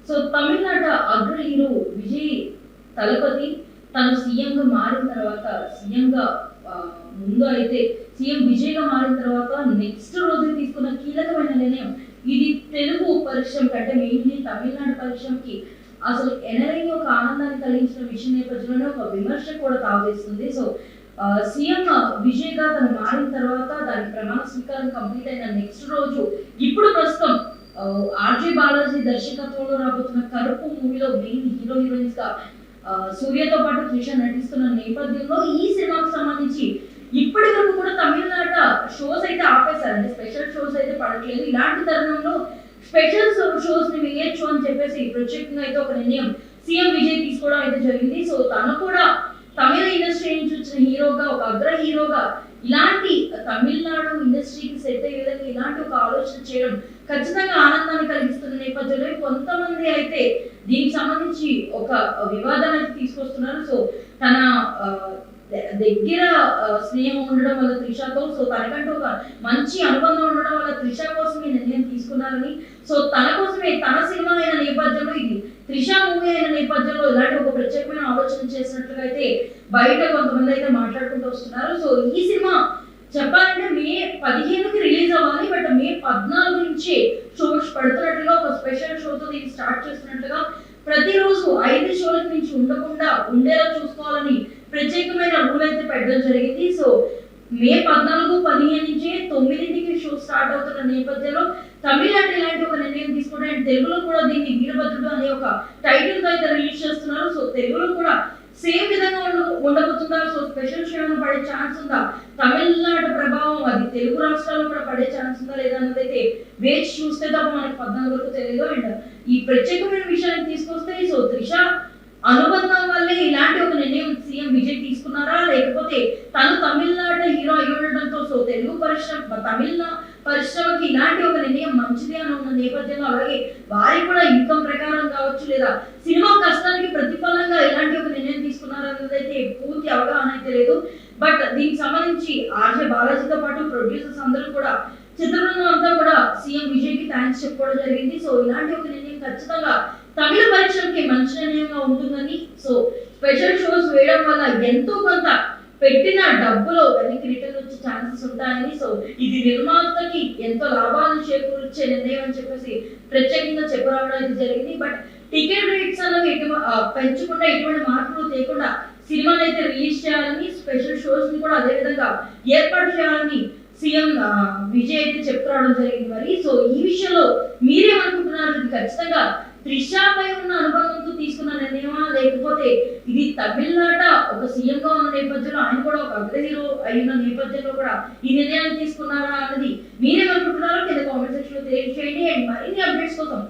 So తమిళనాట అగ్ర hero Vijay Thalapathy తను సీఎంగా మారిన తర్వాత సీఎంగా ముందు అయితే సీఎం విజయ్గా మారిన తర్వాత నెక్స్ట్ రోజు తీసుకున్న కీలకమైన నిర్ణయం ఇది తెలుగు పరిశ్రమ కంటే మెయిన్లీ తమిళనాడు పరిశ్రమకి అసలు ఎనలేని ఒక ఆనందాన్ని కలిగించిన విషయం నేపథ్యంలోనే ఒక విమర్శ కూడా తావేస్తుంది. సో సీఎం విజయ్గా తను మారిన తర్వాత దాని ప్రమాణ స్వీకారం కంప్లీట్ అయిన నెక్స్ట్ రోజు ఇప్పుడు ప్రస్తుతం ఆర్జే బాలాజీ దర్శకత్వంలో రాబోతున్న కరుపు మూవీలో మెయిన్ హీరోయిన్స్ గా సూర్యతో పాటు త్రిష నటిస్తున్న నేపథ్యంలో ఈ సినిమాకు సంబంధించి ఇప్పటి వరకు కూడా తమిళనాట షోస్ అయితే ఆపేశారు. అంటే స్పెషల్ షోస్ అయితే పడట్లేదు. ఇలాంటి తరుణంలో స్పెషల్ షోస్ ని వేయచ్చు అని చెప్పేసి ప్రత్యేకంగా అయితే ఒక నిర్ణయం సీఎం విజయ్ తీసుకోవడం అయితే జరిగింది. సో తను కూడా తమిళ ఇండస్ట్రీ నుంచి వచ్చిన హీరోగా ఒక అగ్ర హీరోగా ఇలాంటి తమిళనాడు ఇండస్ట్రీకి సెట్ అయ్యే విధంగా ఇలాంటి ఒక ఆలోచన చేయడం ఖచ్చితంగా ఆనందాన్ని కలిగిస్తున్న నేపథ్యంలో కొంతమంది అయితే దీనికి సంబంధించి ఒక వివాదాన్ని అయితే తీసుకొస్తున్నారు. సో తన దగ్గర స్నేహం ఉండడం వల్ల త్రిషతో, సో తనకంటూ ఒక మంచి అనుబంధం ఉండడం వల్ల త్రిష కోసం ఈ నిర్ణయం తీసుకున్నారని, సో తన కోసమే తన సినిమా అయిన నేపథ్యంలో ఇది త్రిష మూవీ అయిన నేపథ్యంలో ఇలాంటి ఒక ప్రత్యేకమైన ఆలోచన చేసినట్లుగా అయితే బయట కొంతమంది అయితే మాట్లాడుకుంటూ వస్తున్నారు. సో ఈ సినిమా చెప్పాలంటే మే 15కి రిలీజ్ అవ్వాలి. బట్ మే 14 నుంచే షోస్ పడుతున్నట్లుగా ఒక స్పెషల్ షోతో దీన్ని స్టార్ట్ చేస్తున్నట్లుగా ప్రతిరోజు 5 షోలకు నుంచి ఉండకుండా ఉండేలా చూసుకోవాలని ప్రత్యేకమైన రూల్ అయితే పెట్టడం జరిగింది. సో మే 14, 15 నుంచి 9కి షో స్టార్ట్ అవుతున్న నేపథ్యంలో తమిళనాడు ఇలాంటి ఒక నిర్ణయం తీసుకుంటే అండ్ తెలుగులో కూడా దీన్ని వీరభద్రుడు అనే ఒక టైటిల్ తో అయితే రిలీజ్ చేస్తున్నారు. సో తెలుగులో కూడా సేమ్ విధంగా ఉండబోతుందా? సో స్పెషల్ షో పడే ఛాన్స్ ఉందా? తమిళనాడు ప్రభావం అది తెలుగు రాష్ట్రాల్లో కూడా పడే ఛాన్స్ ఉందా లేదా అన్నది అయితే వేచి చూస్తే తప్ప మనకి 14 వరకు తెలియదు. అండ్ ఈ ప్రత్యేకమైన విషయాన్ని తీసుకొస్తే సో త్రిష అనుబంధం వల్లే ఇలాంటి ఒక నిర్ణయం సీఎం విజయ్ తీసుకున్నారా, లేకపోతే తను తమిళనాడు హీరో అయి ఉండడంతో సో తెలుగు పరిశ్రమ తమిళ పరిశ్రమకి ఇలాంటి ఒక నిర్ణయం మంచిది అని ఉన్న నేపథ్యంలో అలాగే వారికి కూడా ఇన్కమ్ ప్రకారం కావచ్చు లేదా సినిమా కష్టానికి ప్రతిఫలంగా ఇలాంటి ఒక నిర్ణయం తీసుకున్నారా అన్నది అయితే పూర్తి అవగాహన అయితే లేదు. బట్ దీనికి సంబంధించి ఆర్జే బాలాజీతో పాటు ప్రొడ్యూసర్స్ అందరూ కూడా చిత్రబృందం అంతా కూడా సీఎం విజయ్ కి థ్యాంక్స్ చెప్పుకోవడం జరిగింది. సో ఇలాంటి ఒక నిర్ణయం ఖచ్చితంగా తమిళ పరిశ్రమకి మంచి నిర్ణయంగా ఉంటుందని, సో స్పెషల్ షోస్ వేయడం వల్ల ఎంతో కొంత పెట్టిన డబ్బులో వెనక్కి రిటర్న్ వచ్చే ఛాన్సెస్ ఉంటాయని, సో ఇది నిర్మాతకి ఎంతో లాభాలను చేకూర్చే నిర్ణయం అని చెప్పేసి ప్రత్యేకంగా చెప్పరావడం అయితే జరిగింది. బట్ టికెట్ రేట్స్ అనేవి పెంచకుండా ఎటువంటి మార్పులు తేకుండా సినిమాని అయితే రిలీజ్ చేయాలని, స్పెషల్ షోస్ ని కూడా అదే విధంగా ఏర్పాటు చేయాలని సీఎం విజయ్ అయితే చెప్తురావడం జరిగింది. మరి సో ఈ విషయంలో మీరేమనుకుంటున్నారు? ఇది ఖచ్చితంగా త్రిషపై ఉన్న అనుబంధంతో తీసుకున్న నిర్ణయమా, లేకపోతే ఇది తమిళనాట ఒక సీఎం గా ఉన్న నేపథ్యంలో ఆయన కూడా ఒక అగ్ర హీరో అయిన నేపథ్యంలో కూడా ఈ నిర్ణయాన్ని తీసుకున్నారా అన్నది మీరేమనుకుంటున్నారో కింద కామెంట్ సెక్షన్ లో తెలియజేయండి. అండ్ మరిన్ని అప్డేట్స్ కోసం